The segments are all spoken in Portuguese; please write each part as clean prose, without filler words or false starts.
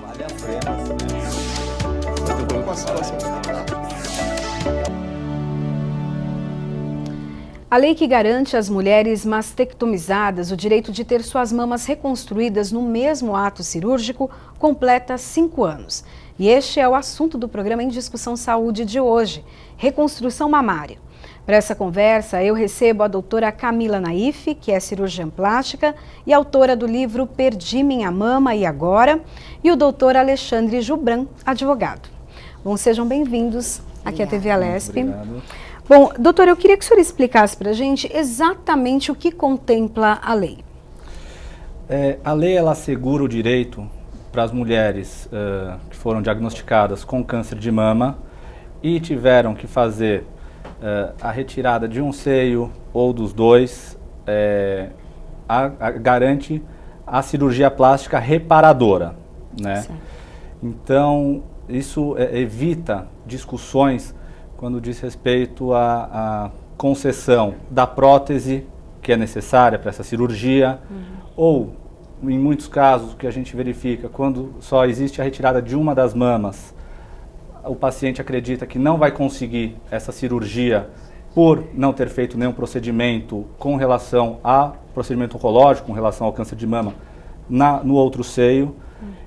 avaliações, A lei que garante às mulheres mastectomizadas o direito de ter suas mamas reconstruídas no mesmo ato cirúrgico completa 5 anos. E este é o assunto do programa Em Discussão Saúde de hoje, reconstrução mamária. Para essa conversa, eu recebo a doutora Camila Naif, que é cirurgiã plástica e autora do livro Perdi Minha Mama e Agora, e o doutor Alexandre Jubran, advogado. Bom, sejam bem-vindos aqui à TV Alesp. Obrigado. Bom, doutora, eu queria que o senhor explicasse para a gente exatamente o que contempla a lei. A lei ela assegura o direito para as mulheres que foram diagnosticadas com câncer de mama e tiveram que fazer a retirada de um seio ou dos dois, garante a cirurgia plástica reparadora, né? Certo. Então, isso evita discussões quando diz respeito à concessão da prótese que é necessária para essa cirurgia, ou, em muitos casos, o que a gente verifica, quando só existe a retirada de uma das mamas, o paciente acredita que não vai conseguir essa cirurgia por não ter feito nenhum procedimento com relação ao procedimento oncológico, com relação ao câncer de mama, no outro seio.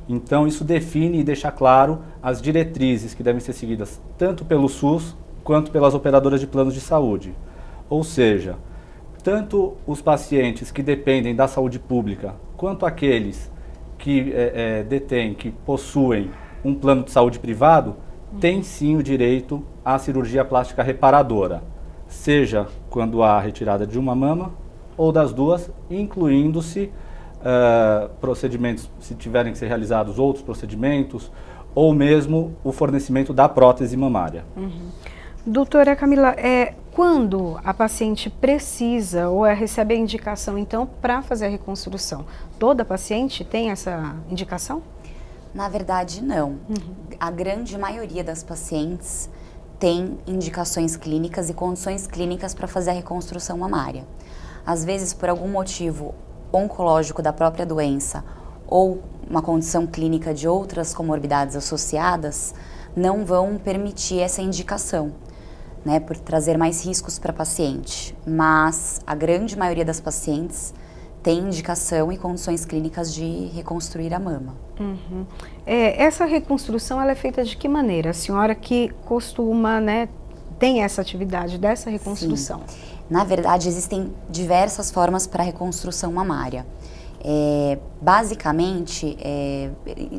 Então, isso define e deixa claro as diretrizes que devem ser seguidas tanto pelo SUS quanto pelas operadoras de planos de saúde. Ou seja, tanto os pacientes que dependem da saúde pública, quanto aqueles que que possuem um plano de saúde privado, têm sim o direito à cirurgia plástica reparadora, seja quando há a retirada de uma mama ou das duas, incluindo-se procedimentos, se tiverem que ser realizados outros procedimentos, ou mesmo o fornecimento da prótese mamária. Doutora Camila, quando a paciente precisa ou recebe a indicação, então, para fazer a reconstrução? Toda paciente tem essa indicação? Na verdade, não. A grande maioria das pacientes tem indicações clínicas e condições clínicas para fazer a reconstrução mamária. Às vezes, por algum motivo oncológico da própria doença ou uma condição clínica de outras comorbidades associadas, não vão permitir essa indicação, né, por trazer mais riscos para a paciente. Mas a grande maioria das pacientes tem indicação e condições clínicas de reconstruir a mama. Essa reconstrução ela é feita de que maneira? A senhora que costuma, né, tem essa atividade dessa reconstrução? Sim. Na verdade, existem diversas formas para a reconstrução mamária. Basicamente,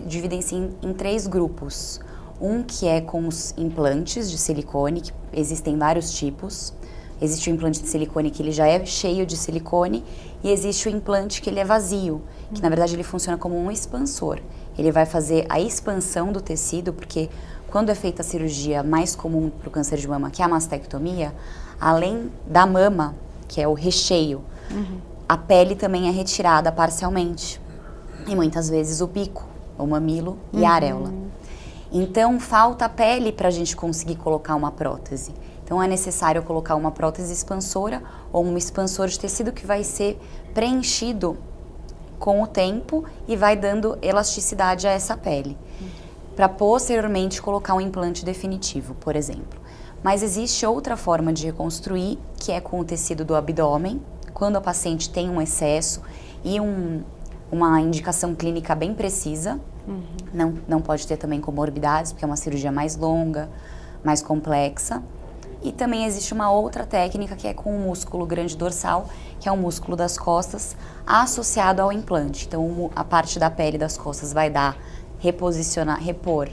dividem-se em 3 grupos. Um que é com os implantes de silicone, que existem vários tipos. Existe o implante de silicone que ele já é cheio de silicone e existe o implante que ele é vazio, que na verdade ele funciona como um expansor. Ele vai fazer a expansão do tecido, porque quando é feita a cirurgia mais comum para o câncer de mama, que é a mastectomia, além da mama, que é o recheio, a pele também é retirada parcialmente. E muitas vezes o bico, o mamilo e a areola. Então falta a pele para a gente conseguir colocar uma prótese. Então é necessário colocar uma prótese expansora ou um expansor de tecido que vai ser preenchido com o tempo e vai dando elasticidade a essa pele, para posteriormente colocar um implante definitivo, por exemplo. Mas existe outra forma de reconstruir, que é com o tecido do abdômen, quando a paciente tem um excesso e uma indicação clínica bem precisa. Não pode ter também comorbidades, porque é uma cirurgia mais longa, mais complexa. E também existe uma outra técnica que é com o músculo grande dorsal, que é o músculo das costas, associado ao implante. Então, a parte da pele das costas vai repor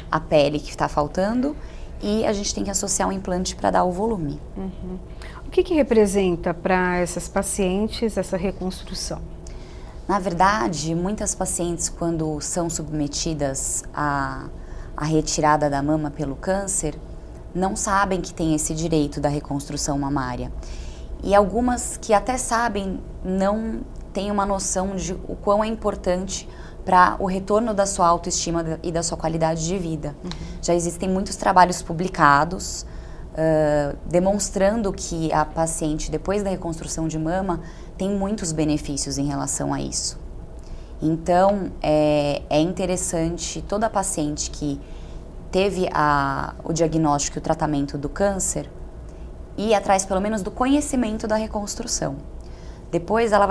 a pele que está faltando e a gente tem que associar um implante para dar o volume. O que representa para essas pacientes essa reconstrução? Na verdade, muitas pacientes, quando são submetidas à retirada da mama pelo câncer, não sabem que tem esse direito da reconstrução mamária. E algumas que até sabem, não têm uma noção de o quão é importante para o retorno da sua autoestima e da sua qualidade de vida. Já existem muitos trabalhos publicados demonstrando que a paciente, depois da reconstrução de mama, tem muitos benefícios em relação a isso. Então, é interessante toda paciente que teve o diagnóstico e o tratamento do câncer ir atrás pelo menos do conhecimento da reconstrução. Depois ela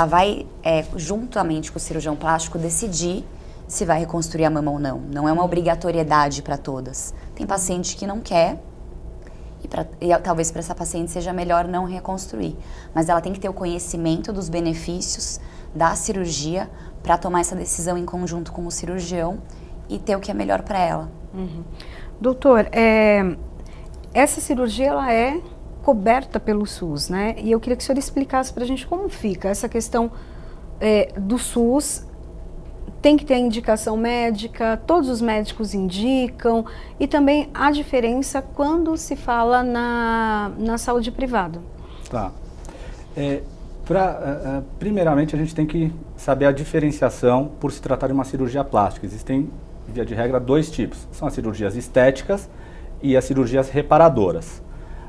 vai juntamente com o cirurgião plástico decidir se vai reconstruir a mama ou não. Não é uma obrigatoriedade para todas. Tem paciente que não quer e talvez para essa paciente seja melhor não reconstruir. Mas ela tem que ter o conhecimento dos benefícios da cirurgia para tomar essa decisão em conjunto com o cirurgião e ter o que é melhor para ela. Uhum. Doutor, essa cirurgia ela é coberta pelo SUS, né? E eu queria que o senhor explicasse para a gente como fica essa questão do SUS. Tem que ter a indicação médica, todos os médicos indicam, e também a diferença quando se fala na saúde privada. Tá. Primeiramente, a gente tem que saber a diferenciação por se tratar de uma cirurgia plástica. Existem, via de regra, 2 tipos. São as cirurgias estéticas e as cirurgias reparadoras.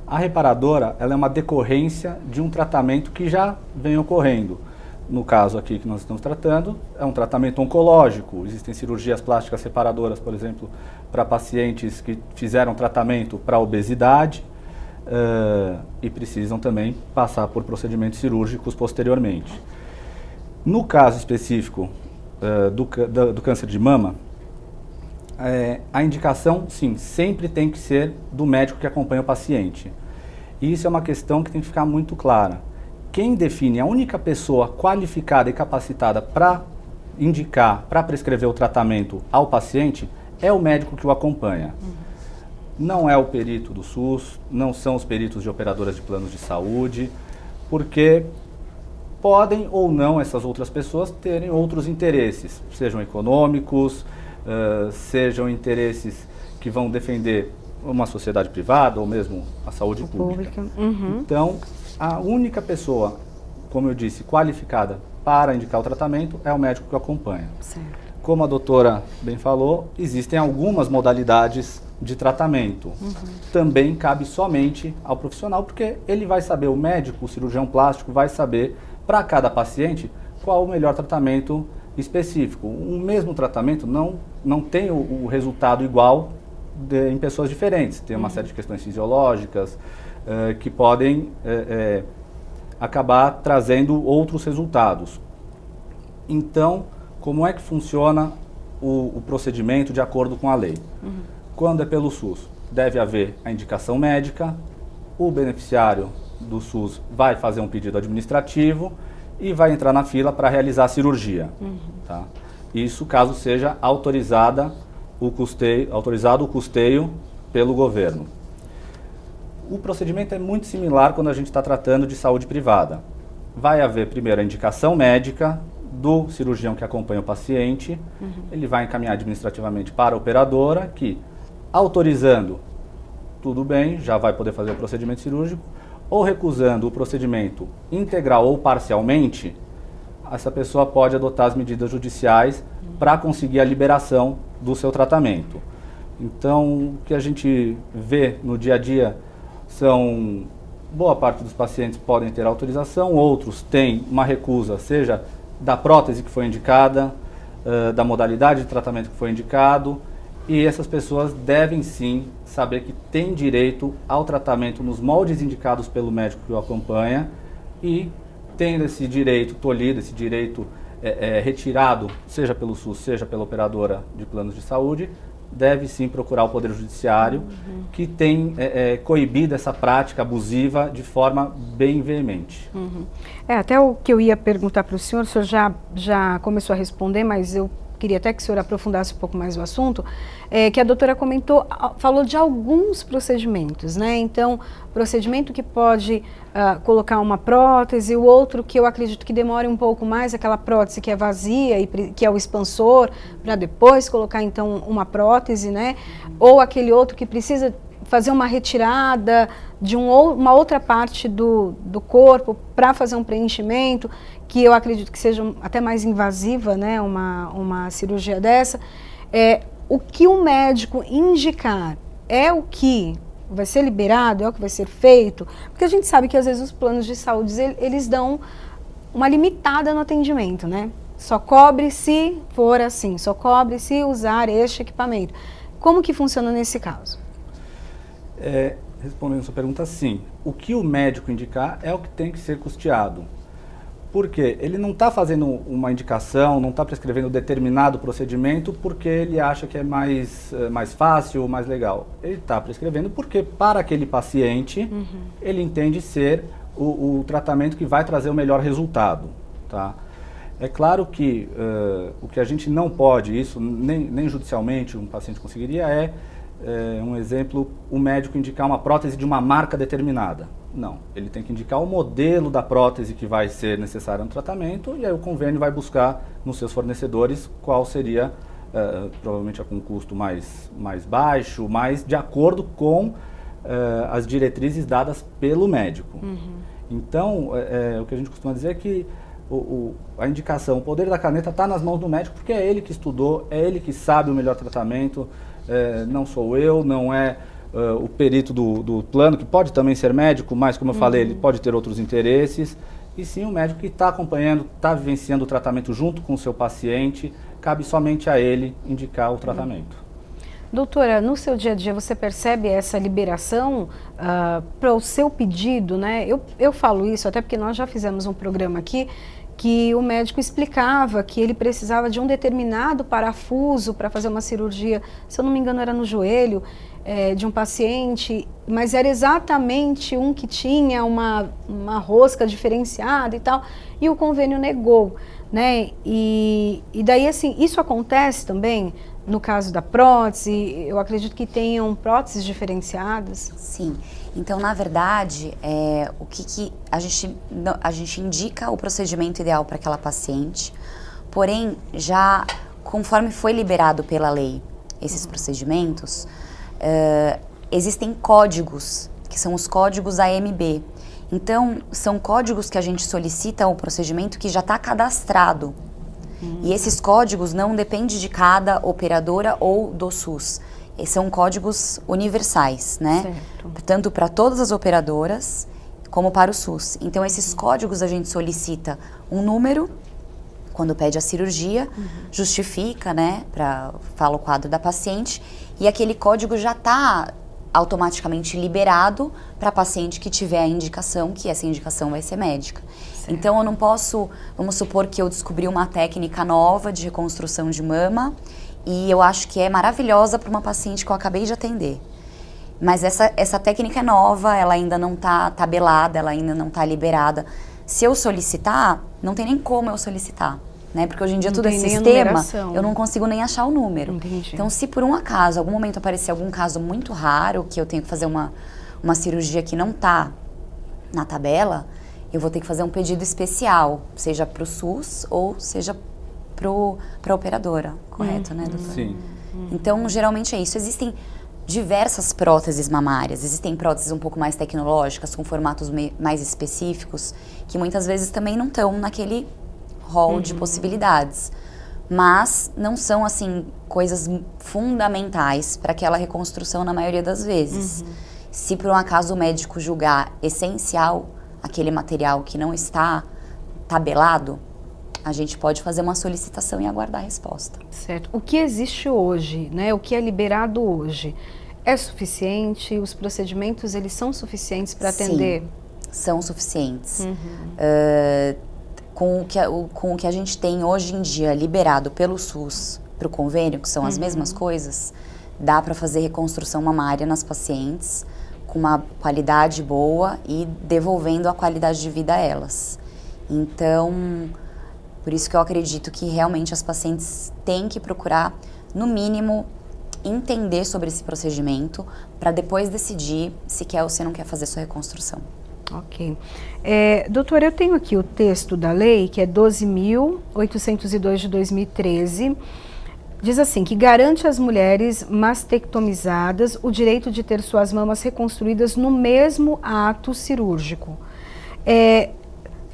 A reparadora, ela é uma decorrência de um tratamento que já vem ocorrendo. No caso aqui que nós estamos tratando, é um tratamento oncológico. Existem cirurgias plásticas reparadoras, por exemplo, para pacientes que fizeram tratamento para obesidade e precisam também passar por procedimentos cirúrgicos posteriormente. No caso específico do câncer de mama, a indicação, sim, sempre tem que ser do médico que acompanha o paciente. E isso é uma questão que tem que ficar muito clara. Quem define, a única pessoa qualificada e capacitada para indicar, para prescrever o tratamento ao paciente, é o médico que o acompanha. Não é o perito do SUS, não são os peritos de operadoras de planos de saúde, porque podem ou não essas outras pessoas terem outros interesses, sejam econômicos, sejam interesses que vão defender uma sociedade privada ou mesmo a saúde pública. Uhum. Então, a única pessoa, como eu disse, qualificada para indicar o tratamento é o médico que o acompanha. Certo. Como a doutora bem falou, existem algumas modalidades de tratamento. Uhum. Também cabe somente ao profissional, porque ele vai saber, o médico, o cirurgião plástico, vai saber para cada paciente qual o melhor tratamento específico. O mesmo tratamento não tem o resultado igual em pessoas diferentes. Tem uma série de questões fisiológicas, que podem acabar trazendo outros resultados. Então, como é que funciona o procedimento de acordo com a lei? Quando é pelo SUS, deve haver a indicação médica, o beneficiário do SUS vai fazer um pedido administrativo e vai entrar na fila para realizar a cirurgia. Tá? Isso caso seja autorizado o custeio pelo governo. O procedimento é muito similar quando a gente está tratando de saúde privada. Vai haver primeiro a indicação médica do cirurgião que acompanha o paciente, ele vai encaminhar administrativamente para a operadora que, autorizando, tudo bem, já vai poder fazer o procedimento cirúrgico, ou recusando o procedimento integral ou parcialmente, essa pessoa pode adotar as medidas judiciais para conseguir a liberação do seu tratamento. Então, o que a gente vê no dia a dia são, boa parte dos pacientes podem ter autorização, outros têm uma recusa, seja da prótese que foi indicada, da modalidade de tratamento que foi indicado, e essas pessoas devem sim saber que têm direito ao tratamento nos moldes indicados pelo médico que o acompanha, e tendo esse direito tolhido, esse direito retirado, seja pelo SUS, seja pela operadora de planos de saúde, deve sim procurar o Poder Judiciário, que tem coibido essa prática abusiva de forma bem veemente. Até o que eu ia perguntar para o senhor já começou a responder, mas eu queria até que o senhor aprofundasse um pouco mais o assunto, que a doutora falou de alguns procedimentos, né? Então, procedimento que pode colocar uma prótese, o outro que eu acredito que demore um pouco mais, aquela prótese que é vazia, e que é o expansor, para depois colocar então uma prótese, né? Ou aquele outro que precisa fazer uma retirada de uma outra parte do corpo para fazer um preenchimento, que eu acredito que seja até mais invasiva, né, uma cirurgia dessa. O que o médico indicar é o que vai ser liberado, é o que vai ser feito, porque a gente sabe que às vezes os planos de saúde eles dão uma limitada no atendimento, né? só cobre se for assim, só cobre se usar este equipamento. Como que funciona nesse caso? Respondendo a sua pergunta, sim. O que o médico indicar é o que tem que ser custeado. Por quê? Ele não está fazendo uma indicação, não está prescrevendo determinado procedimento porque ele acha que é mais fácil, mais legal. Ele está prescrevendo porque para aquele paciente, ele entende ser o tratamento que vai trazer o melhor resultado. Tá? É claro que o que a gente não pode, isso nem judicialmente um paciente conseguiria, um exemplo, o médico indicar uma prótese de uma marca determinada. Não, ele tem que indicar o modelo da prótese que vai ser necessária no tratamento e aí o convênio vai buscar nos seus fornecedores qual seria, provavelmente com um custo mais baixo, mas de acordo com as diretrizes dadas pelo médico. Então, o que a gente costuma dizer é que a indicação, o poder da caneta está nas mãos do médico porque é ele que estudou, é ele que sabe o melhor tratamento, não sou eu, não é o perito do plano, que pode também ser médico, mas como eu falei, ele pode ter outros interesses, e sim o médico que está acompanhando, está vivenciando o tratamento junto com o seu paciente, cabe somente a ele indicar o tratamento. Doutora, no seu dia a dia você percebe essa liberação para o seu pedido, né? Eu falo isso até porque nós já fizemos um programa aqui que o médico explicava que ele precisava de um determinado parafuso para fazer uma cirurgia, se eu não me engano era no joelho, de um paciente, mas era exatamente um que tinha uma rosca diferenciada e tal, e o convênio negou, né? E daí, assim, isso acontece também no caso da prótese, eu acredito que tenham próteses diferenciadas? Sim. Então, na verdade, o que a gente indica o procedimento ideal para aquela paciente, porém, já conforme foi liberado pela lei esses procedimentos, existem códigos, que são os códigos AMB. Então, são códigos que a gente solicita ao procedimento que já está cadastrado. E esses códigos não dependem de cada operadora ou do SUS. São códigos universais, né? Certo. Tanto para todas as operadoras como para o SUS. Então, esses códigos a gente solicita um número quando pede a cirurgia, justifica, né? Fala o quadro da paciente e aquele código já está automaticamente liberado para a paciente que tiver a indicação, que essa indicação vai ser médica. Certo. Então, eu não posso, vamos supor que eu descobri uma técnica nova de reconstrução de mama e eu acho que é maravilhosa para uma paciente que eu acabei de atender. Mas essa técnica é nova, ela ainda não está tabelada, ela ainda não está liberada. Se eu solicitar, não tem nem como eu solicitar, né? Porque hoje em dia tudo é sistema, eu não consigo nem achar o número. Entendi. Então, se por um acaso, algum momento aparecer algum caso muito raro, que eu tenho que fazer uma cirurgia que não está na tabela, eu vou ter que fazer um pedido especial, seja para o SUS ou seja para a operadora, correto, né, doutora? Sim. Então, geralmente é isso. Existem diversas próteses mamárias, existem próteses um pouco mais tecnológicas, com formatos mais específicos, que muitas vezes também não estão naquele hall de possibilidades. Mas não são, assim, coisas fundamentais para aquela reconstrução na maioria das vezes. Se por um acaso o médico julgar essencial aquele material que não está tabelado, a gente pode fazer uma solicitação e aguardar a resposta. Certo. O que existe hoje, né? O que é liberado hoje, é suficiente? Os procedimentos, eles são suficientes para atender? Sim, são suficientes. Com o que a gente tem hoje em dia liberado pelo SUS para o convênio, que são as mesmas coisas, dá para fazer reconstrução mamária nas pacientes com uma qualidade boa e devolvendo a qualidade de vida a elas. Então, por isso que eu acredito que realmente as pacientes têm que procurar, no mínimo, entender sobre esse procedimento para depois decidir se quer ou se não quer fazer sua reconstrução. Ok. Doutora, eu tenho aqui o texto da lei, que é 12.802 de 2013, diz assim, que garante às mulheres mastectomizadas o direito de ter suas mamas reconstruídas no mesmo ato cirúrgico.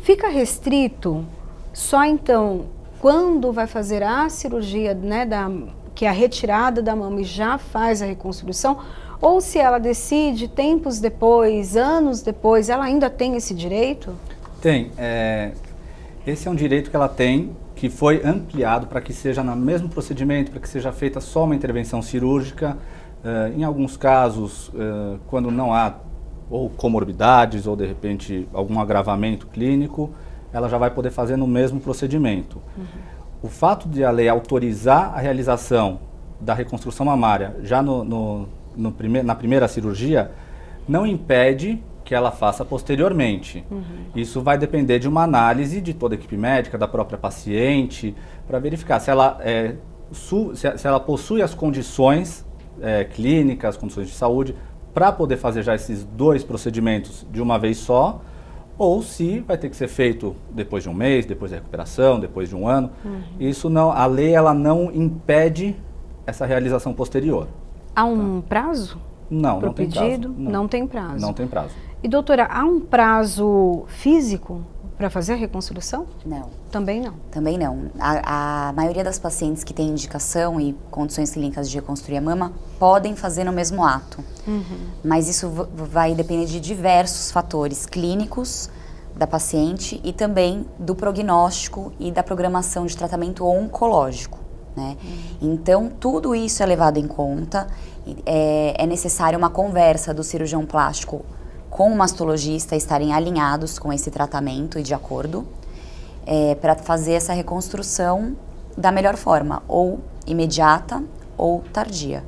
Fica restrito só então quando vai fazer a cirurgia, né, que é a retirada da mama e já faz a reconstrução, ou se ela decide tempos depois, anos depois, ela ainda tem esse direito? Tem. Esse é um direito que ela tem, que foi ampliado para que seja no mesmo procedimento, para que seja feita só uma intervenção cirúrgica. Em alguns casos, quando não há ou comorbidades ou de repente algum agravamento clínico, ela já vai poder fazer no mesmo procedimento. O fato de a lei autorizar a realização da reconstrução mamária já na primeira cirurgia não impede que ela faça posteriormente. Isso vai depender de uma análise de toda a equipe médica, da própria paciente, para verificar se ela, se ela possui as condições clínicas, condições de saúde, para poder fazer já esses 2 procedimentos de uma vez só, ou se vai ter que ser feito depois de um mês, depois da recuperação, depois de um ano. Isso não, a lei ela não impede essa realização posterior. Há um prazo? Não, pro não tem pedido? prazo. Não tem prazo. Não tem prazo. E doutora, há um prazo físico para fazer a reconstrução? Não. Também não. Também não. A maioria das pacientes que tem indicação e condições clínicas de reconstruir a mama podem fazer no mesmo ato. Mas isso vai depender de diversos fatores clínicos da paciente e também do prognóstico e da programação de tratamento oncológico, né? Então, tudo isso é levado em conta. É necessária uma conversa do cirurgião plástico com o mastologista, estarem alinhados com esse tratamento e de acordo, para fazer essa reconstrução da melhor forma, ou imediata ou tardia.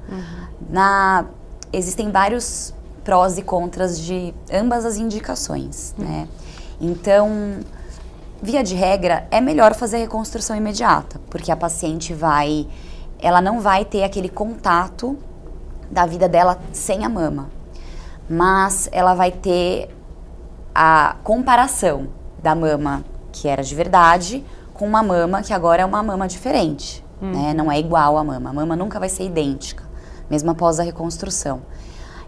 Existem vários prós e contras de ambas as indicações, né? Então, via de regra, é melhor fazer a reconstrução imediata, porque a paciente ela não vai ter aquele contato da vida dela sem a mama, mas ela vai ter a comparação da mama que era de verdade com uma mama que agora é uma mama diferente, né? Não é igual à mama, a mama nunca vai ser idêntica, mesmo após a reconstrução.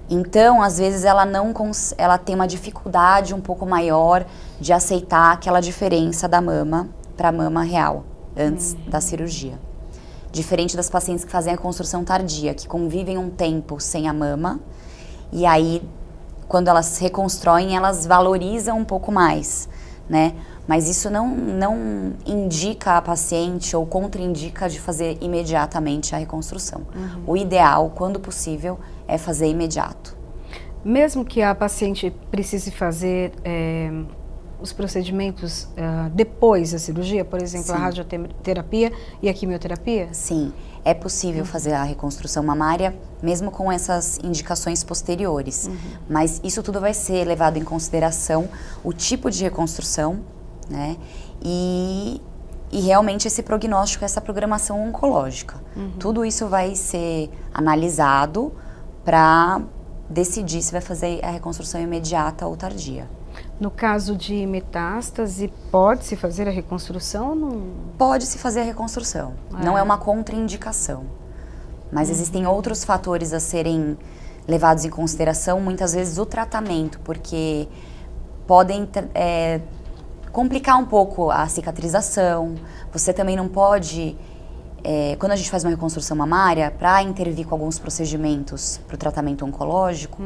Então, às vezes ela tem uma dificuldade um pouco maior de aceitar aquela diferença da mama para a mama real, antes da cirurgia. Diferente das pacientes que fazem a reconstrução tardia, que convivem um tempo sem a mama, e aí, quando elas reconstroem, elas valorizam um pouco mais, né? Mas isso não indica a paciente ou contraindica de fazer imediatamente a reconstrução. O ideal, quando possível, é fazer imediato. Mesmo que a paciente precise fazer os procedimentos depois da cirurgia, por exemplo, Sim. a radioterapia e a quimioterapia? Sim, é possível fazer a reconstrução mamária, mesmo com essas indicações posteriores. Mas isso tudo vai ser levado em consideração, o tipo de reconstrução, né? E realmente esse prognóstico, essa programação oncológica. Tudo isso vai ser analisado para decidir se vai fazer a reconstrução imediata ou tardia. No caso de metástase, pode-se fazer a reconstrução ou não? Pode-se fazer a reconstrução, não é uma contraindicação. Mas existem outros fatores a serem levados em consideração, muitas vezes o tratamento, porque podem complicar um pouco a cicatrização. Você também não pode, quando a gente faz uma reconstrução mamária, para intervir com alguns procedimentos para o tratamento oncológico,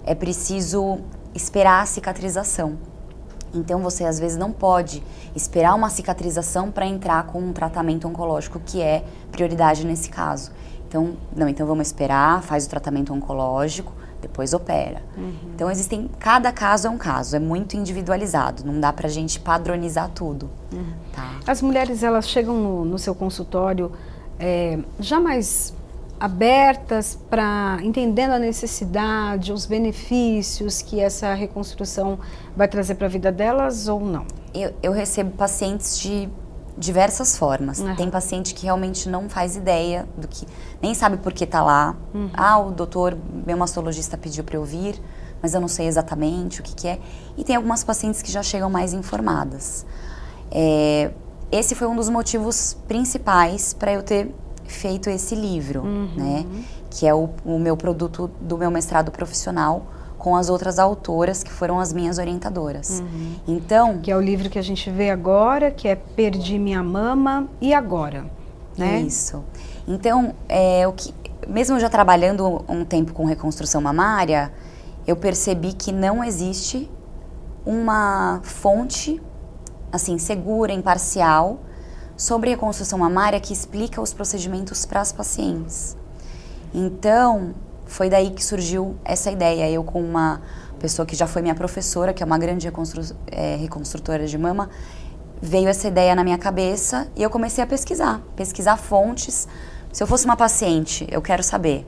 é preciso esperar a cicatrização. Então você às vezes não pode esperar uma cicatrização para entrar com um tratamento oncológico, que é prioridade nesse caso. Então, então vamos esperar, faz o tratamento oncológico, depois opera. Então cada caso é um caso, é muito individualizado, não dá pra gente padronizar tudo. Tá? As mulheres, elas chegam no seu consultório já mais abertas para entendendo a necessidade, os benefícios que essa reconstrução vai trazer para a vida delas ou não? Eu recebo pacientes de diversas formas. Tem paciente que realmente não faz ideia do que, nem sabe por que está lá. O doutor, meu mastologista pediu para eu vir, mas eu não sei exatamente o que é. E tem algumas pacientes que já chegam mais informadas. Esse foi um dos motivos principais para eu ter feito esse livro, né? Que é o meu produto do meu mestrado profissional, com as outras autoras que foram as minhas orientadoras. Então, que é o livro que a gente vê agora, que é Perdi Minha Mama e Agora, né? Isso. Então, mesmo já trabalhando um tempo com reconstrução mamária, eu percebi que não existe uma fonte assim, segura, imparcial, sobre reconstrução mamária que explica os procedimentos para as pacientes. Então, foi daí que surgiu essa ideia. Eu, com uma pessoa que já foi minha professora, que é uma grande reconstrutora de mama, veio essa ideia na minha cabeça e eu comecei a pesquisar fontes. Se eu fosse uma paciente, eu quero saber.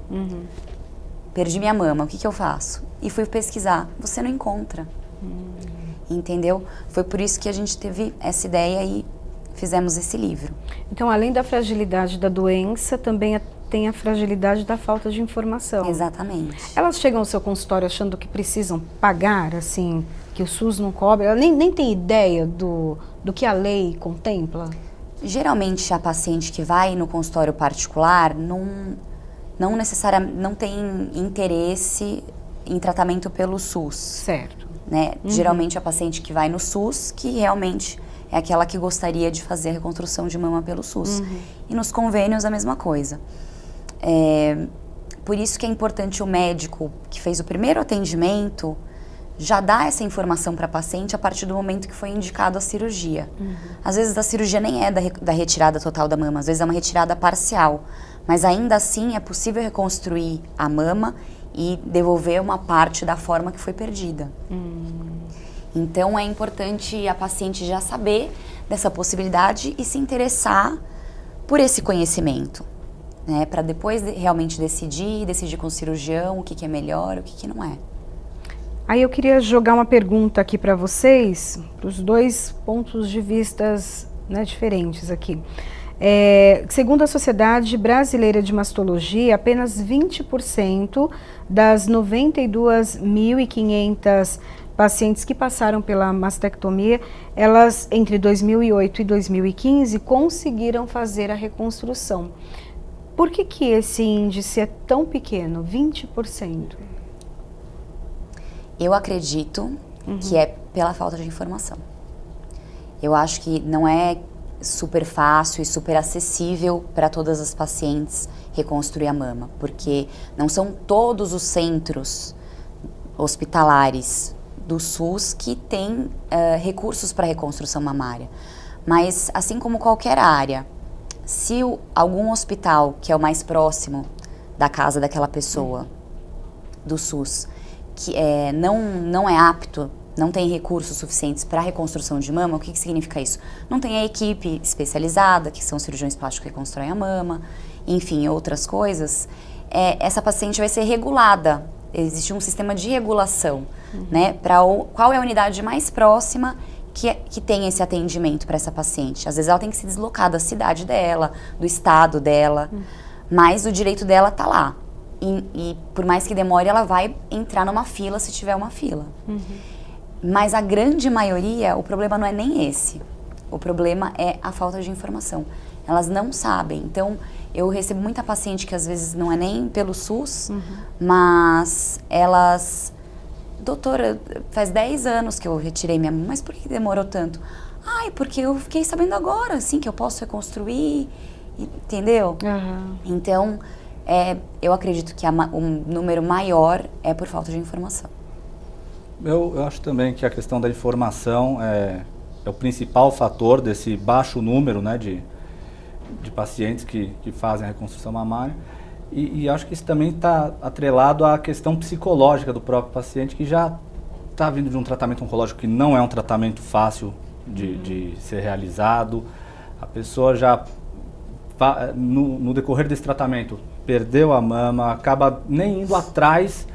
Perdi minha mama, o que eu faço? E fui pesquisar. Você não encontra. Entendeu? Foi por isso que a gente teve essa ideia e fizemos esse livro. Então, além da fragilidade da doença, também tem a fragilidade da falta de informação. Exatamente. Elas chegam ao seu consultório achando que precisam pagar, assim, que o SUS não cobre? Ela nem tem ideia do que a lei contempla? Geralmente, a paciente que vai no consultório particular não necessariamente não tem interesse em tratamento pelo SUS. Certo. Né? Geralmente, a paciente que vai no SUS, que realmente é aquela que gostaria de fazer a reconstrução de mama pelo SUS. E nos convênios, a mesma coisa. Por isso que é importante o médico que fez o primeiro atendimento já dar essa informação para a paciente a partir do momento que foi indicado a cirurgia. Às vezes a cirurgia nem é da retirada total da mama, às vezes é uma retirada parcial. Mas ainda assim é possível reconstruir a mama e devolver uma parte da forma que foi perdida. Então é importante a paciente já saber dessa possibilidade e se interessar por esse conhecimento, né? Para depois realmente decidir com o cirurgião o que é melhor, o que não é. Aí eu queria jogar uma pergunta aqui para vocês, dos dois pontos de vistas, né, diferentes aqui. Segundo a Sociedade Brasileira de Mastologia, apenas 20% das 92.500 pacientes que passaram pela mastectomia, elas entre 2008 e 2015 conseguiram fazer a reconstrução. Por que esse índice é tão pequeno, 20%? Eu acredito que é pela falta de informação. Eu acho que não é super fácil e super acessível para todas as pacientes reconstruir a mama, porque não são todos os centros hospitalares do SUS que têm recursos para reconstrução mamária. Mas, assim como qualquer área, se algum hospital, que é o mais próximo da casa daquela pessoa, do SUS, que não é apto, não tem recursos suficientes para a reconstrução de mama, o que significa isso? Não tem a equipe especializada, que são cirurgiões plásticos que reconstroem a mama, enfim, outras coisas, essa paciente vai ser regulada. Existe um sistema de regulação, né, para qual é a unidade mais próxima que tem esse atendimento para essa paciente. Às vezes ela tem que se deslocar da cidade dela, do estado dela, mas o direito dela está lá. E por mais que demore, ela vai entrar numa fila se tiver uma fila. Mas a grande maioria, o problema não é nem esse. O problema é a falta de informação. Elas não sabem. Então, eu recebo muita paciente que às vezes não é nem pelo SUS, mas elas... Doutora, faz 10 anos que eu retirei minha mama, mas por que demorou tanto? Ai, porque eu fiquei sabendo agora, assim, que eu posso reconstruir, entendeu? Então, eu acredito que o número maior é por falta de informação. Eu acho também que a questão da informação é o principal fator desse baixo número, né, de pacientes que fazem a reconstrução mamária. E acho que isso também está atrelado à questão psicológica do próprio paciente, que já está vindo de um tratamento oncológico que não é um tratamento fácil de ser realizado. A pessoa já, no decorrer desse tratamento, perdeu a mama, acaba nem indo atrás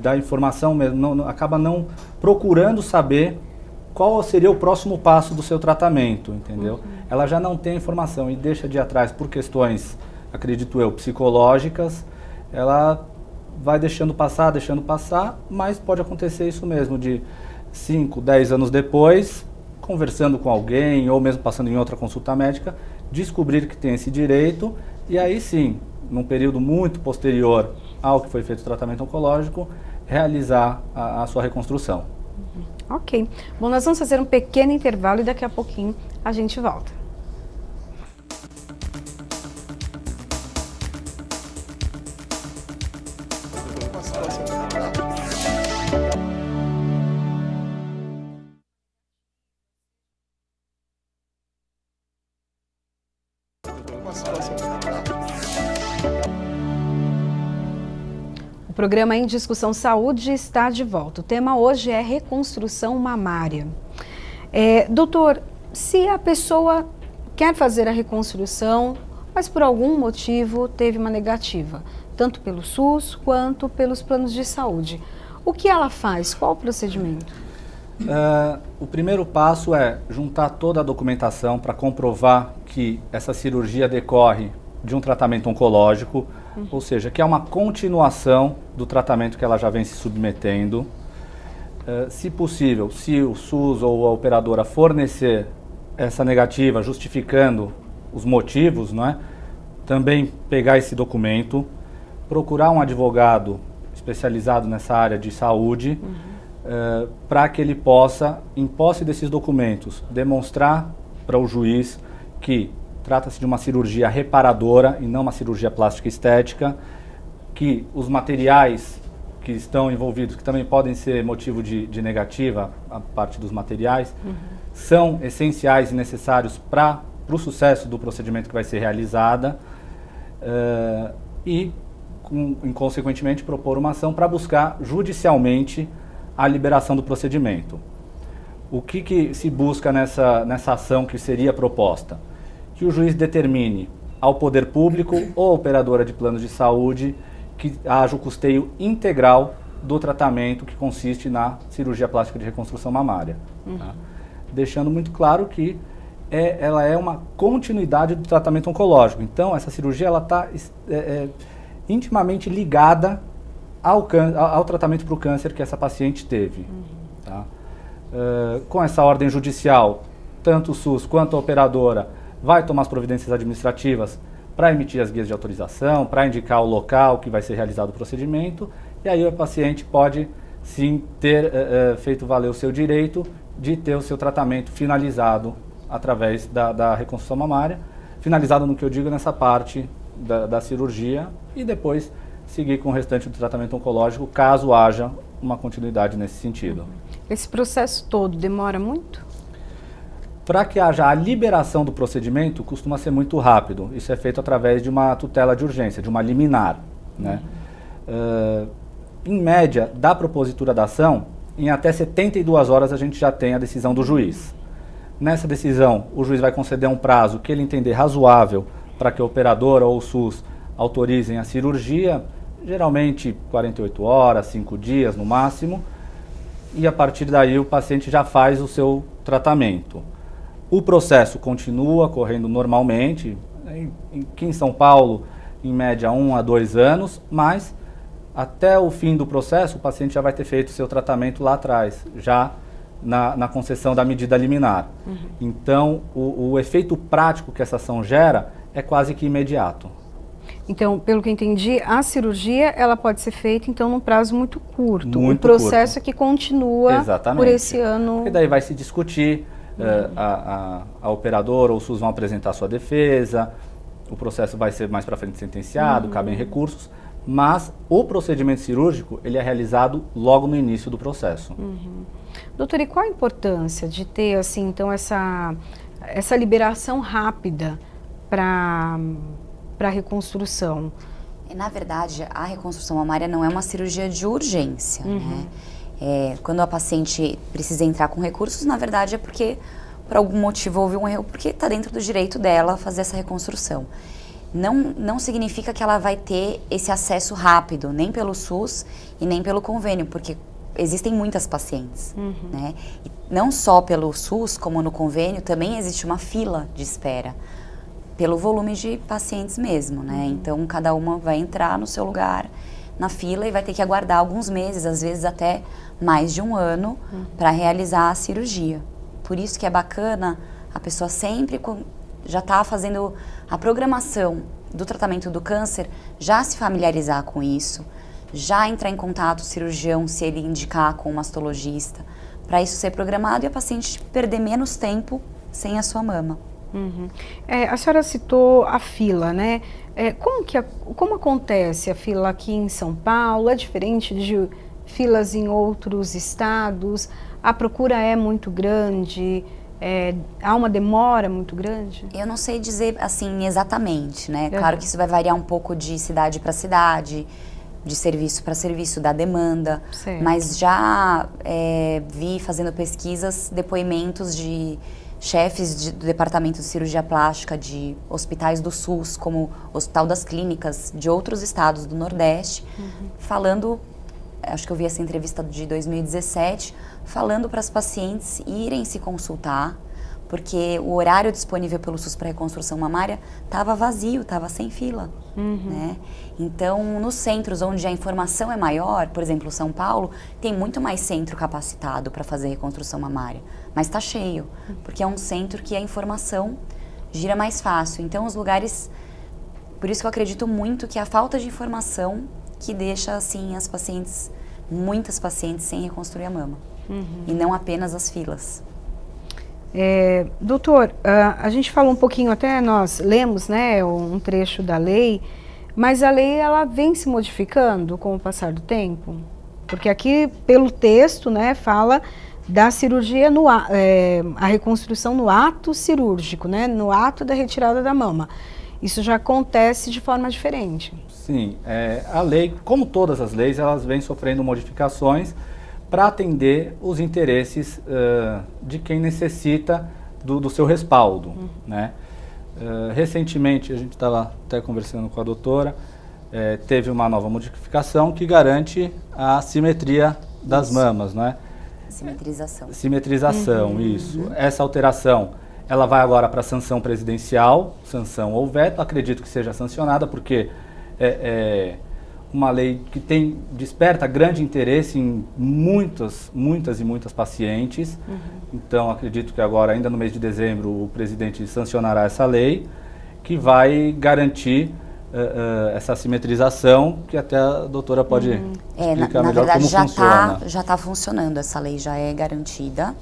da informação mesmo, acaba não procurando saber qual seria o próximo passo do seu tratamento, entendeu? Ela já não tem a informação e deixa de ir atrás por questões, acredito eu, psicológicas. Ela vai deixando passar, mas pode acontecer isso mesmo, de 5, 10 anos depois, conversando com alguém ou mesmo passando em outra consulta médica, descobrir que tem esse direito e aí sim, num período muito posterior ao que foi feito o tratamento oncológico, realizar a sua reconstrução. Ok. Bom, nós vamos fazer um pequeno intervalo e daqui a pouquinho a gente volta. nossos consultórios. O programa Em Discussão Saúde está de volta. O tema hoje é reconstrução mamária. Doutor, se a pessoa quer fazer a reconstrução, mas por algum motivo teve uma negativa, tanto pelo SUS quanto pelos planos de saúde, o que ela faz? Qual o procedimento? O primeiro passo é juntar toda a documentação para comprovar que essa cirurgia decorre de um tratamento oncológico, ou seja, que é uma continuação do tratamento que ela já vem se submetendo. Se possível, se o SUS ou a operadora fornecer essa negativa, justificando os motivos, não é? Também pegar esse documento, procurar um advogado especializado nessa área de saúde, para que ele possa, em posse desses documentos, demonstrar para o juiz que trata-se de uma cirurgia reparadora e não uma cirurgia plástica estética, que os materiais que estão envolvidos, que também podem ser motivo de negativa, a parte dos materiais, são essenciais e necessários para o sucesso do procedimento que vai ser realizada e, consequentemente, propor uma ação para buscar judicialmente a liberação do procedimento. O que se busca nessa ação que seria proposta? Que o juiz determine ao poder público ou operadora de planos de saúde que haja o custeio integral do tratamento que consiste na cirurgia plástica de reconstrução mamária. Tá? Deixando muito claro que ela é uma continuidade do tratamento oncológico. Então, essa cirurgia está intimamente ligada ao tratamento para o câncer que essa paciente teve. Tá? Com essa ordem judicial, tanto o SUS quanto a operadora vai tomar as providências administrativas para emitir as guias de autorização, para indicar o local que vai ser realizado o procedimento, e aí o paciente pode sim ter feito valer o seu direito de ter o seu tratamento finalizado através da reconstrução mamária, finalizado no que eu digo nessa parte da cirurgia, e depois seguir com o restante do tratamento oncológico, caso haja uma continuidade nesse sentido. Esse processo todo demora muito? Para que haja a liberação do procedimento, costuma ser muito rápido. Isso é feito através de uma tutela de urgência, de uma liminar, né? Em média, da propositura da ação, em até 72 horas a gente já tem a decisão do juiz. Nessa decisão, o juiz vai conceder um prazo que ele entender razoável para que a operadora ou o SUS autorizem a cirurgia, geralmente 48 horas, 5 dias no máximo, e a partir daí o paciente já faz o seu tratamento. O processo continua correndo normalmente, aqui em São Paulo, em média 1 a 2 anos, mas até o fim do processo o paciente já vai ter feito o seu tratamento lá atrás, já na concessão da medida liminar. Então, o efeito prático que essa ação gera é quase que imediato. Então, pelo que entendi, a cirurgia ela pode ser feita então num prazo muito curto. Muito o processo curto. É que continua Exatamente. Por esse ano. E daí vai se discutir, a operadora ou o SUS vão apresentar sua defesa, o processo vai ser mais para frente sentenciado, cabem recursos, mas o procedimento cirúrgico ele é realizado logo no início do processo. Doutor, e qual a importância de ter assim então essa liberação rápida para a reconstrução? Na verdade, a reconstrução mamária não é uma cirurgia de urgência, né? Quando a paciente precisa entrar com recursos, na verdade é porque por algum motivo houve um erro, porque está dentro do direito dela fazer essa reconstrução. Não significa que ela vai ter esse acesso rápido, nem pelo SUS e nem pelo convênio, porque existem muitas pacientes, né? E não só pelo SUS, como no convênio, também existe uma fila de espera, pelo volume de pacientes mesmo, né? Então, cada uma vai entrar no seu lugar na fila e vai ter que aguardar alguns meses, às vezes até mais de um ano, para realizar a cirurgia. Por isso que é bacana a pessoa sempre já está fazendo a programação do tratamento do câncer, já se familiarizar com isso, já entrar em contato com o cirurgião, se ele indicar com o mastologista, para isso ser programado e a paciente perder menos tempo sem a sua mama. A senhora citou a fila, né? Como acontece a fila aqui em São Paulo? É diferente de filas em outros estados? A procura é muito grande? há uma demora muito grande? Eu não sei dizer assim exatamente, né? Claro que isso vai variar um pouco de cidade para cidade, de serviço para serviço, da demanda. Certo. Mas já vi fazendo pesquisas, depoimentos de chefes do departamento de cirurgia plástica de hospitais do SUS, como o Hospital das Clínicas, de outros estados do Nordeste, falando, acho que eu vi essa entrevista de 2017, falando para as pacientes irem se consultar, porque o horário disponível pelo SUS para reconstrução mamária estava vazio, estava sem fila, né? Então, nos centros onde a informação é maior, por exemplo, São Paulo, tem muito mais centro capacitado para fazer reconstrução mamária, mas está cheio, porque é um centro que a informação gira mais fácil. Então, os lugares, por isso que eu acredito muito que a falta de informação que deixa, assim, as pacientes, muitas pacientes sem reconstruir a mama, e não apenas as filas. Doutor, a gente falou um pouquinho, até nós lemos, né, um trecho da lei, mas a lei ela vem se modificando com o passar do tempo? Porque aqui, pelo texto, né, fala da cirurgia, a reconstrução no ato cirúrgico, né, no ato da retirada da mama. Isso já acontece de forma diferente. Sim, a lei, como todas as leis, elas vêm sofrendo modificações para atender os interesses de quem necessita do seu respaldo, né? Recentemente, a gente estava até conversando com a doutora, teve uma nova modificação que garante a simetria das mamas, né? Simetrização. Simetrização, isso. Essa alteração, ela vai agora para a sanção presidencial, sanção ou veto, acredito que seja sancionada, porque uma lei que desperta grande interesse em muitas e muitas pacientes. Então, acredito que agora, ainda no mês de dezembro, o presidente sancionará essa lei, que vai garantir essa simetrização, que até a doutora pode explicar na melhor verdade, como funciona. Já está funcionando, essa lei já é garantida.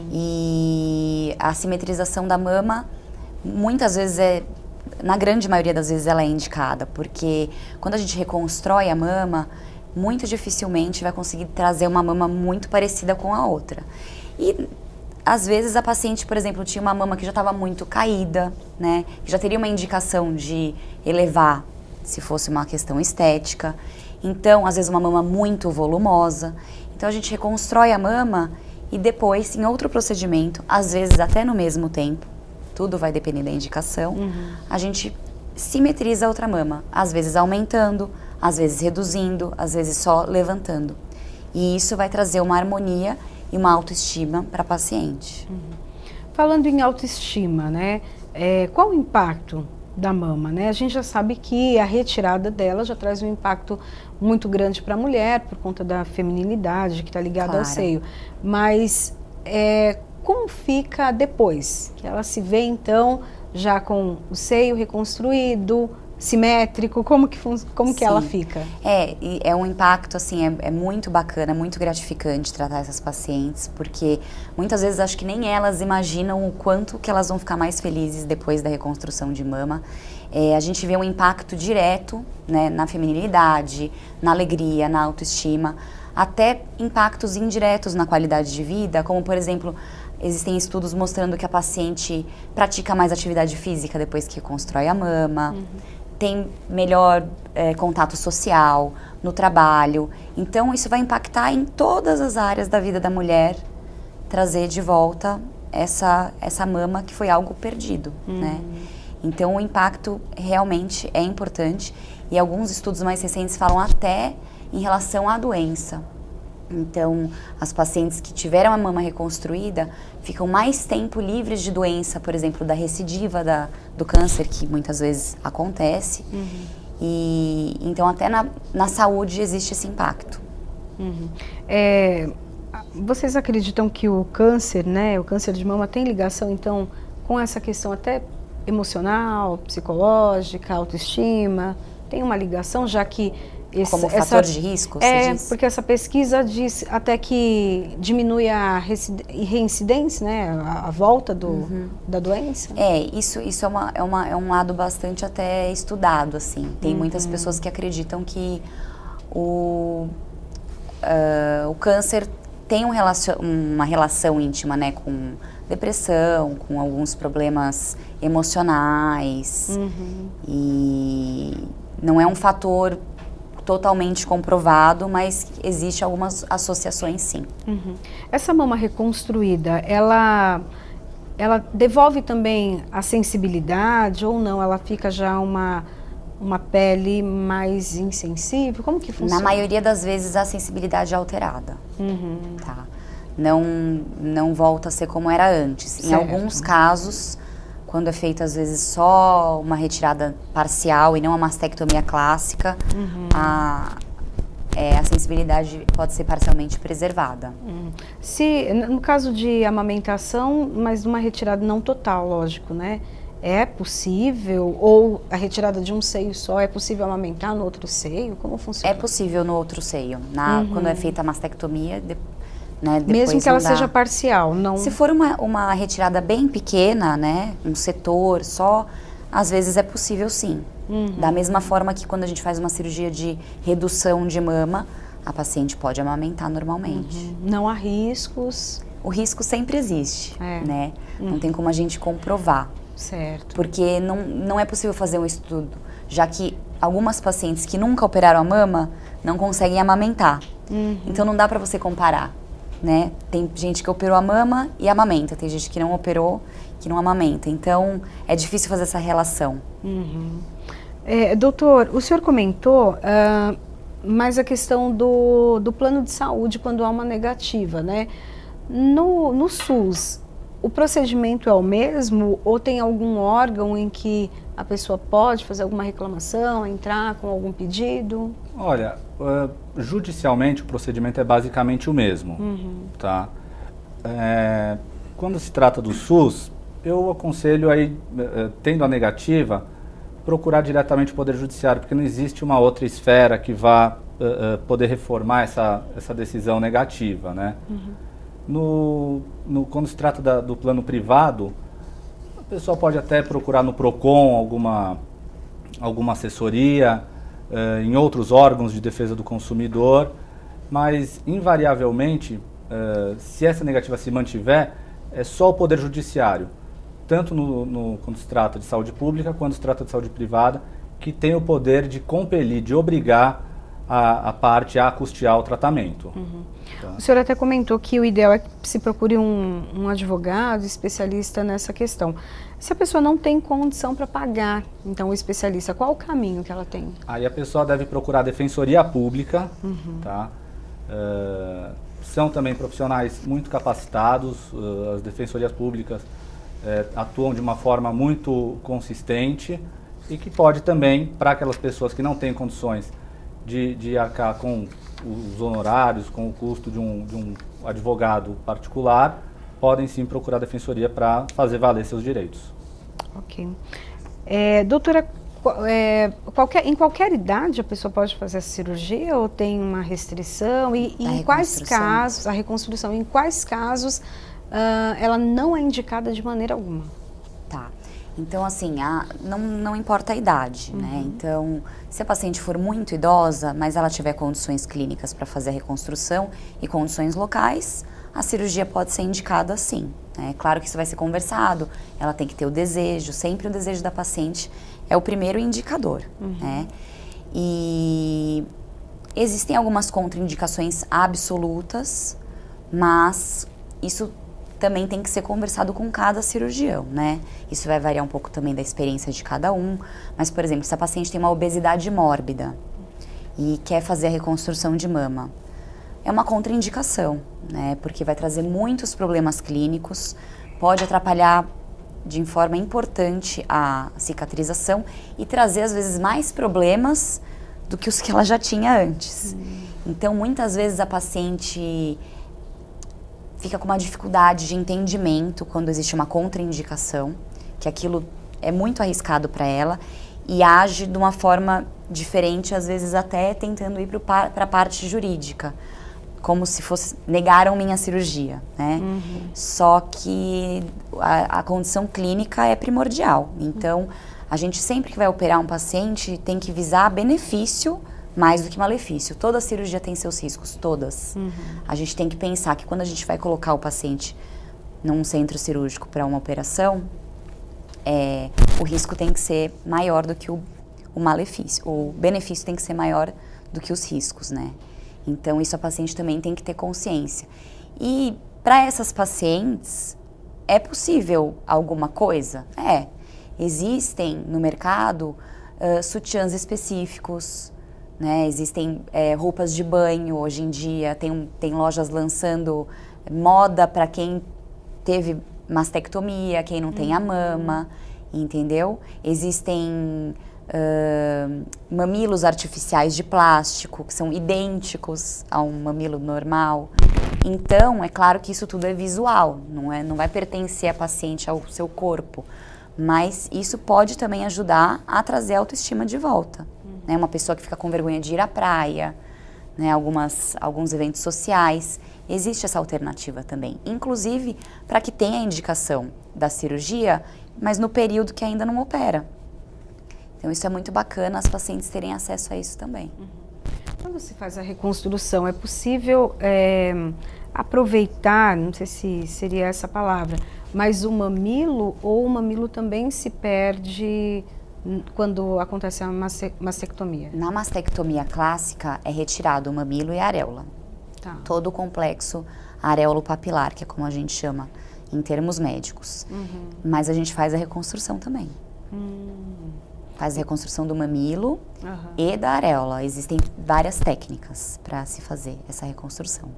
E a simetrização da mama, muitas vezes na grande maioria das vezes ela é indicada, porque quando a gente reconstrói a mama, muito dificilmente vai conseguir trazer uma mama muito parecida com a outra. E às vezes a paciente, por exemplo, tinha uma mama que já estava muito caída, né? Que já teria uma indicação de elevar, se fosse uma questão estética. Então, às vezes uma mama muito volumosa. Então a gente reconstrói a mama e depois, em outro procedimento, às vezes até no mesmo tempo, tudo vai depender da indicação, a gente simetriza a outra mama, às vezes aumentando, às vezes reduzindo, às vezes só levantando. E isso vai trazer uma harmonia e uma autoestima para a paciente. Falando em autoestima, né, qual o impacto da mama, né? A gente já sabe que a retirada dela já traz um impacto muito grande para a mulher, por conta da feminilidade que está ligada ao seio. Mas como fica depois? Que ela se vê, então, já com o seio reconstruído, simétrico, como que ela fica? É um impacto, assim, é muito bacana, muito gratificante tratar essas pacientes, porque muitas vezes acho que nem elas imaginam o quanto que elas vão ficar mais felizes depois da reconstrução de mama. A gente vê um impacto direto, né, na feminilidade, na alegria, na autoestima, até impactos indiretos na qualidade de vida, como, por exemplo, existem estudos mostrando que a paciente pratica mais atividade física depois que constrói a mama, tem melhor contato social, no trabalho. Então, isso vai impactar em todas as áreas da vida da mulher, trazer de volta essa mama que foi algo perdido, né? Então, o impacto realmente é importante e alguns estudos mais recentes falam até em relação à doença. Então, as pacientes que tiveram a mama reconstruída ficam mais tempo livres de doença, por exemplo, da recidiva do câncer, que muitas vezes acontece. E então, até na saúde existe esse impacto. Vocês acreditam que o câncer, né, o câncer de mama tem ligação, então, com essa questão até emocional, psicológica, autoestima? Tem uma ligação, já que como fator de risco, você diz? Porque essa pesquisa diz até que diminui a reincidência, né, a volta da doença. Isso é um lado bastante até estudado, assim. Tem muitas pessoas que acreditam que o câncer tem uma relação íntima, né, com depressão, com alguns problemas emocionais. E não é um fator totalmente comprovado, mas existe algumas associações, sim. Essa mama reconstruída, ela devolve também a sensibilidade ou não? Ela fica já uma pele mais insensível? Como que funciona? Na maioria das vezes a sensibilidade é alterada. Tá? Não volta a ser como era antes. Certo. Em alguns casos, quando é feita às vezes só uma retirada parcial e não a mastectomia clássica, a sensibilidade pode ser parcialmente preservada. Se, no caso de amamentação, mas uma retirada não total, lógico, né? É possível? Ou a retirada de um seio só, é possível amamentar no outro seio? Como funciona? É possível no outro seio. Quando é feita a mastectomia, né, mesmo que ela seja parcial, não... Se for uma retirada bem pequena, né, um setor só, às vezes é possível sim. Da mesma forma que quando a gente faz uma cirurgia de redução de mama, a paciente pode amamentar normalmente. Não há riscos? O risco sempre existe, né? Não tem como a gente comprovar. Certo. Porque não é possível fazer um estudo, já que algumas pacientes que nunca operaram a mama não conseguem amamentar. Então não dá para você comparar, né? Tem gente que operou a mama e amamenta, tem gente que não operou, que não amamenta. Então é difícil fazer essa relação. Doutor, o senhor comentou mais a questão do plano de saúde quando há uma negativa, né? No SUS, o procedimento é o mesmo ou tem algum órgão em que a pessoa pode fazer alguma reclamação, entrar com algum pedido? Olha, judicialmente o procedimento é basicamente o mesmo, tá? Quando se trata do SUS, eu aconselho aí, tendo a negativa, procurar diretamente o Poder Judiciário, porque não existe uma outra esfera que vá poder reformar essa decisão negativa, né? Quando se trata do plano privado, a pessoa pode até procurar no PROCON alguma assessoria, em outros órgãos de defesa do consumidor, mas invariavelmente, se essa negativa se mantiver, é só o Poder Judiciário, tanto quando se trata de saúde pública, quando se trata de saúde privada, que tem o poder de compelir, de obrigar a parte a custear o tratamento. Tá. O senhor até comentou que o ideal é que se procure um advogado especialista nessa questão. Se a pessoa não tem condição para pagar, então, o especialista, qual o caminho que ela tem? Aí a pessoa deve procurar a Defensoria Pública, tá? São também profissionais muito capacitados, as defensorias públicas atuam de uma forma muito consistente e que pode também, para aquelas pessoas que não têm condições de arcar com os honorários, com o custo de um advogado particular, podem sim procurar a defensoria para fazer valer seus direitos. Ok. Doutora, em qualquer idade a pessoa pode fazer essa cirurgia ou tem uma restrição? E em quais casos, a reconstrução, em quais casos ela não é indicada de maneira alguma? Tá. Então, assim, não importa a idade, né? Então, se a paciente for muito idosa, mas ela tiver condições clínicas para fazer a reconstrução e condições locais, a cirurgia pode ser indicada sim. Né? Claro que isso vai ser conversado, ela tem que ter o desejo, sempre o desejo da paciente é o primeiro indicador, né? E existem algumas contraindicações absolutas, mas isso também tem que ser conversado com cada cirurgião, né? Isso vai variar um pouco também da experiência de cada um, mas, por exemplo, se a paciente tem uma obesidade mórbida e quer fazer a reconstrução de mama, é uma contraindicação, né? Porque vai trazer muitos problemas clínicos, pode atrapalhar de forma importante a cicatrização e trazer, às vezes, mais problemas do que os que ela já tinha antes. Então, muitas vezes a paciente fica com uma dificuldade de entendimento quando existe uma contraindicação, que aquilo é muito arriscado para ela e age de uma forma diferente, às vezes até tentando ir para a parte jurídica, como se fosse, negaram minha cirurgia, né? Só que a condição clínica é primordial, então a gente sempre que vai operar um paciente tem que visar benefício mais do que malefício. Toda cirurgia tem seus riscos, todas. A gente tem que pensar que quando a gente vai colocar o paciente num centro cirúrgico para uma operação, o risco tem que ser maior do que o malefício. O benefício tem que ser maior do que os riscos, né? Então, isso a paciente também tem que ter consciência. E para essas pacientes, é possível alguma coisa? Existem no mercado sutiãs específicos, né? Existem roupas de banho hoje em dia, tem lojas lançando moda para quem teve mastectomia, quem não tem a mama, entendeu? Existem mamilos artificiais de plástico, que são idênticos a um mamilo normal. Então, é claro que isso tudo é visual, não vai pertencer a paciente ao seu corpo, mas isso pode também ajudar a trazer a autoestima de volta. Né? Uma pessoa que fica com vergonha de ir à praia, né? Alguns eventos sociais, existe essa alternativa também. Inclusive, para que tenha a indicação da cirurgia, mas no período que ainda não opera. Então, isso é muito bacana, as pacientes terem acesso a isso também. Quando se faz a reconstrução, é possível aproveitar, não sei se seria essa a palavra, mas o mamilo, ou o mamilo também se perde quando acontece a mastectomia? Na mastectomia clássica, é retirado o mamilo e a areola. Tá. Todo o complexo areolo-papilar, que é como a gente chama em termos médicos. Mas a gente faz a reconstrução também. Faz a reconstrução do mamilo e da areola. Existem várias técnicas para se fazer essa reconstrução.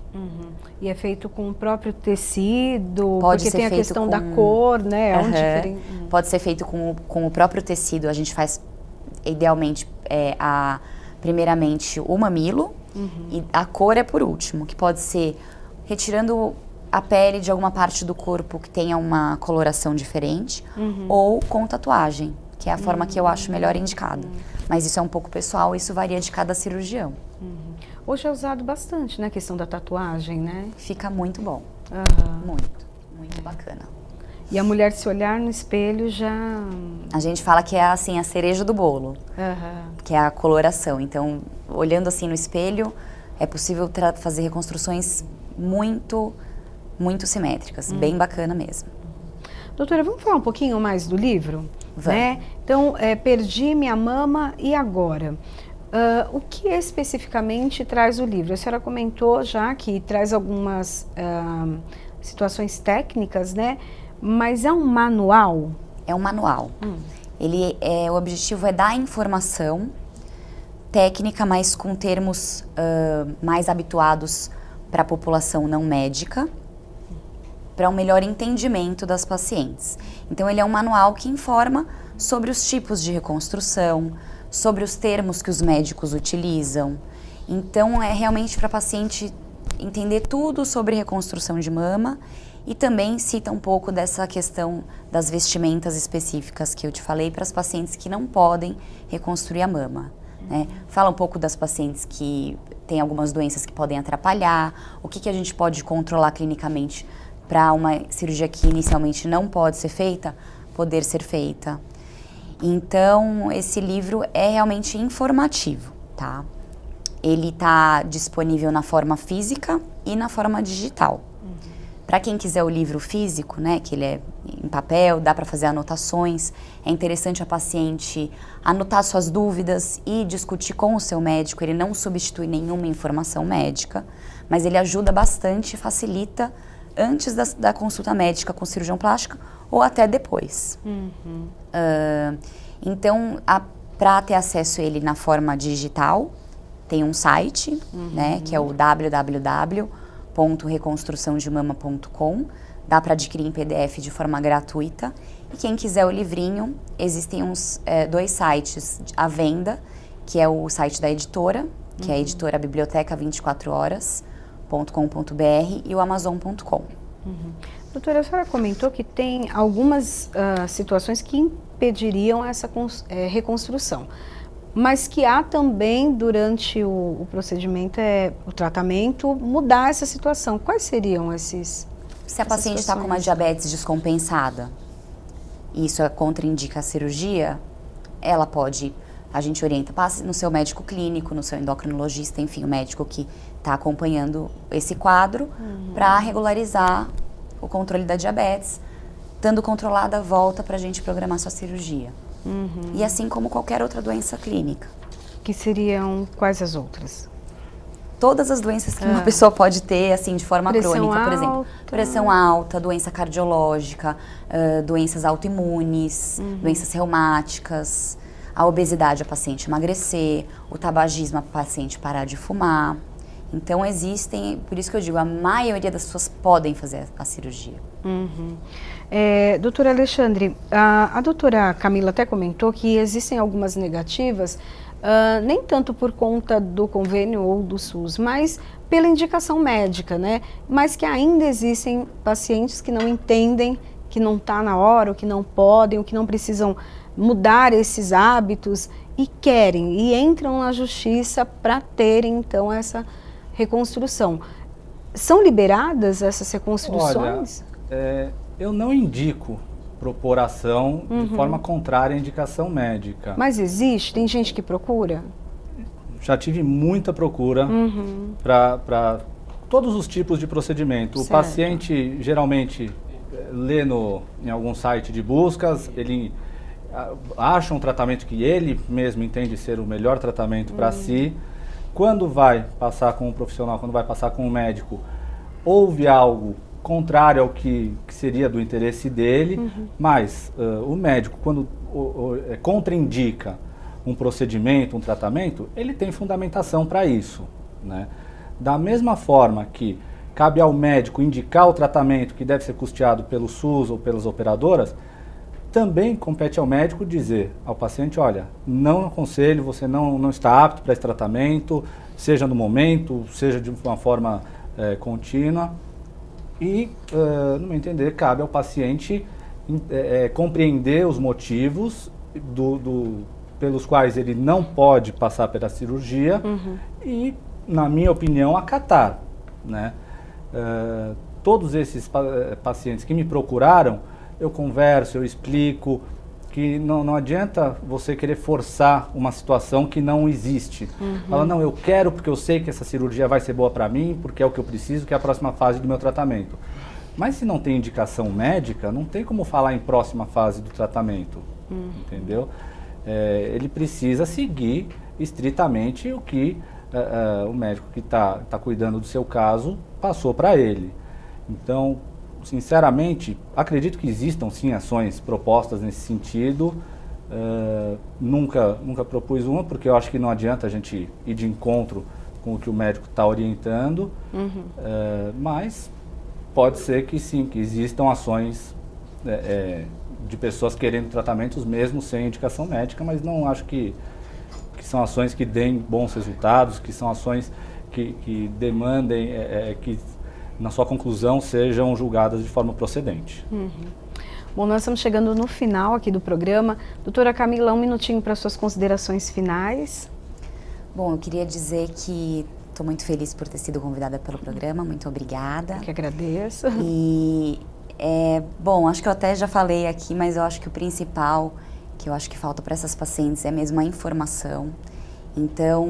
E é feito com o próprio tecido? Pode porque ser tem a feito questão com... da cor, né? Pode ser feito com o próprio tecido. A gente faz, idealmente, primeiramente o mamilo e a cor é por último, que pode ser retirando a pele de alguma parte do corpo que tenha uma coloração diferente ou com tatuagem, que é a forma que eu acho melhor indicada. Mas isso é um pouco pessoal, isso varia de cada cirurgião. Hoje é usado bastante, né, a questão da tatuagem, né? Fica muito bom. Muito bacana. E a mulher se olhar no espelho já... A gente fala que é assim a cereja do bolo, que é a coloração. Então, olhando assim no espelho, é possível fazer reconstruções muito simétricas, bem bacana mesmo. Doutora, vamos falar um pouquinho mais do livro? Vamos. Né? Então, perdi minha mama e agora? O que especificamente traz o livro? A senhora comentou já que traz algumas situações técnicas, né? Mas é um manual? É um manual. O objetivo é dar informação técnica, mas com termos mais habituados para a população não médica, para um melhor entendimento das pacientes. Então, ele é um manual que informa sobre os tipos de reconstrução, sobre os termos que os médicos utilizam. Então, é realmente para a paciente entender tudo sobre reconstrução de mama e também cita um pouco dessa questão das vestimentas específicas que eu te falei para as pacientes que não podem reconstruir a mama. Né? Fala um pouco das pacientes que têm algumas doenças que podem atrapalhar, o que a gente pode controlar clinicamente para uma cirurgia que inicialmente não pode ser feita, poder ser feita. Então, esse livro é realmente informativo, tá? Ele está disponível na forma física e na forma digital. Para quem quiser o livro físico, né, que ele é em papel, dá para fazer anotações, é interessante a paciente anotar suas dúvidas e discutir com o seu médico. Ele não substitui nenhuma informação médica, mas ele ajuda bastante e facilita antes da consulta médica com o cirurgião plástico ou até depois. Então, para ter acesso a ele na forma digital, tem um site, né, que é o www.reconstruçãodemama.com. Dá para adquirir em PDF de forma gratuita. E quem quiser o livrinho, existem dois sites à venda, que é o site da editora, que é a editora Biblioteca 24 horas.com.br e o amazon.com. Doutora, a senhora comentou que tem algumas situações que impediriam essa reconstrução, mas que há também, durante o procedimento, o tratamento, mudar essa situação. Quais seriam esses? Se a paciente está com uma diabetes descompensada, e isso contraindica a cirurgia, ela pode a gente orienta, passe no seu médico clínico, no seu endocrinologista, enfim, o médico que está acompanhando esse quadro, para regularizar o controle da diabetes. Estando controlada, volta para a gente programar sua cirurgia. E assim como qualquer outra doença clínica. Que seriam quais as outras? Todas as doenças que uma pessoa pode ter, assim, de forma Pressão crônica, por exemplo. alta. Pressão alta, doença cardiológica, doenças autoimunes, doenças reumáticas, a obesidade, a paciente emagrecer, o tabagismo, a paciente parar de fumar. Então existem, por isso que eu digo, a maioria das pessoas podem fazer a cirurgia. Doutor Alexandre, a doutora Camila até comentou que existem algumas negativas, nem tanto por conta do convênio ou do SUS, mas pela indicação médica, né? Mas que ainda existem pacientes que não entendem, que não está na hora, ou que não podem, ou que não precisam mudar esses hábitos e querem, e entram na justiça para terem então essa reconstrução. São liberadas essas reconstruções? Olha, eu não indico propor ação de forma contrária à indicação médica. Mas existe? Tem gente que procura? Já tive muita procura para todos os tipos de procedimento. Certo. O paciente geralmente lê em algum site de buscas, ele acha um tratamento que ele mesmo entende ser o melhor tratamento para si. Quando vai passar com um profissional, quando vai passar com um médico, ouve algo contrário ao que seria do interesse dele, mas o médico, quando contraindica um procedimento, um tratamento, ele tem fundamentação para isso, né? Da mesma forma que cabe ao médico indicar o tratamento que deve ser custeado pelo SUS ou pelas operadoras, também compete ao médico dizer ao paciente, olha, não aconselho, você não está apto para esse tratamento, seja no momento, seja de uma forma contínua. E, no meu entender, cabe ao paciente compreender os motivos pelos quais ele não pode passar pela cirurgia e, na minha opinião, acatar, né? Todos esses pacientes que me procuraram, eu converso, eu explico que não adianta você querer forçar uma situação que não existe. Fala, não, eu quero porque eu sei que essa cirurgia vai ser boa para mim, porque é o que eu preciso, que é a próxima fase do meu tratamento. Mas se não tem indicação médica, não tem como falar em próxima fase do tratamento, entendeu? Ele precisa seguir estritamente o que o médico que está cuidando do seu caso passou para ele. Então, sinceramente, acredito que existam sim ações propostas nesse sentido. Nunca propus uma, porque eu acho que não adianta a gente ir de encontro com o que o médico está orientando, mas pode ser que sim, que existam ações de pessoas querendo tratamentos mesmo sem indicação médica, mas não acho que são ações que deem bons resultados, que são ações que demandem que na sua conclusão sejam julgadas de forma procedente. Bom, nós estamos chegando no final aqui do programa. Doutora Camila, um minutinho para suas considerações finais. Bom, eu queria dizer que estou muito feliz por ter sido convidada pelo programa, muito obrigada. Eu que agradeço. E, bom, acho que eu até já falei aqui, mas eu acho que o principal que eu acho que falta para essas pacientes é mesmo a informação. Então,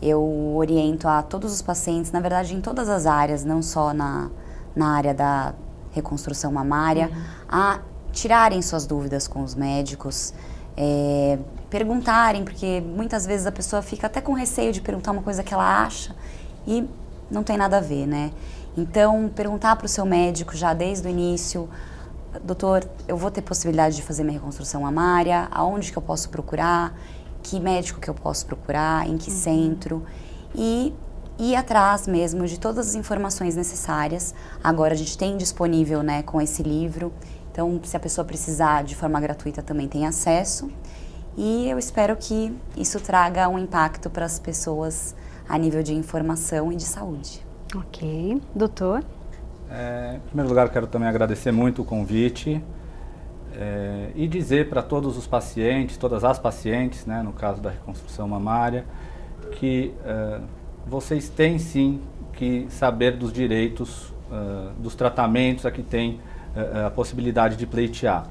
eu oriento a todos os pacientes, na verdade, em todas as áreas, não só na área da reconstrução mamária, a tirarem suas dúvidas com os médicos, perguntarem, porque muitas vezes a pessoa fica até com receio de perguntar uma coisa que ela acha e não tem nada a ver, né? Então, perguntar para o seu médico já desde o início, doutor, eu vou ter possibilidade de fazer minha reconstrução mamária, aonde que eu posso procurar, que médico que eu posso procurar, em que centro, e ir atrás mesmo de todas as informações necessárias. Agora a gente tem disponível, né, com esse livro, então se a pessoa precisar de forma gratuita também tem acesso, e eu espero que isso traga um impacto para as pessoas a nível de informação e de saúde. Ok. Doutor? Em primeiro lugar, quero também agradecer muito o convite e dizer para todos os pacientes, todas as pacientes, né, no caso da reconstrução mamária, que vocês têm sim que saber dos direitos, dos tratamentos a que tem a possibilidade de pleitear.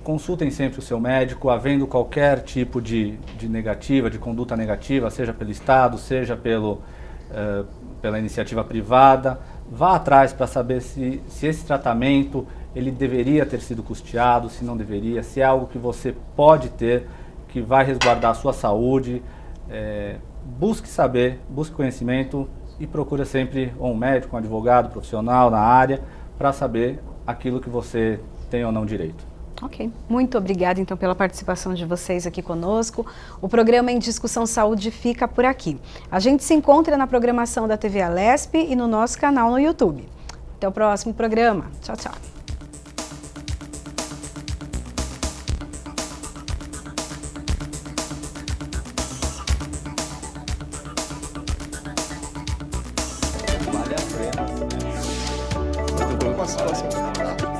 consultem sempre o seu médico, havendo qualquer tipo de negativa, de conduta negativa, seja pelo Estado, seja pela iniciativa privada. Vá atrás para saber se esse tratamento ele deveria ter sido custeado, se não deveria, se é algo que você pode ter, que vai resguardar a sua saúde. Busque saber, busque conhecimento e procure sempre um médico, um advogado, profissional na área para saber aquilo que você tem ou não direito. Ok, muito obrigada então pela participação de vocês aqui conosco. O programa Em Discussão Saúde fica por aqui. A gente se encontra na programação da TV Alesp e no nosso canal no YouTube. Até o próximo programa. Tchau, tchau. Vale a pena. Muito bom com a situação.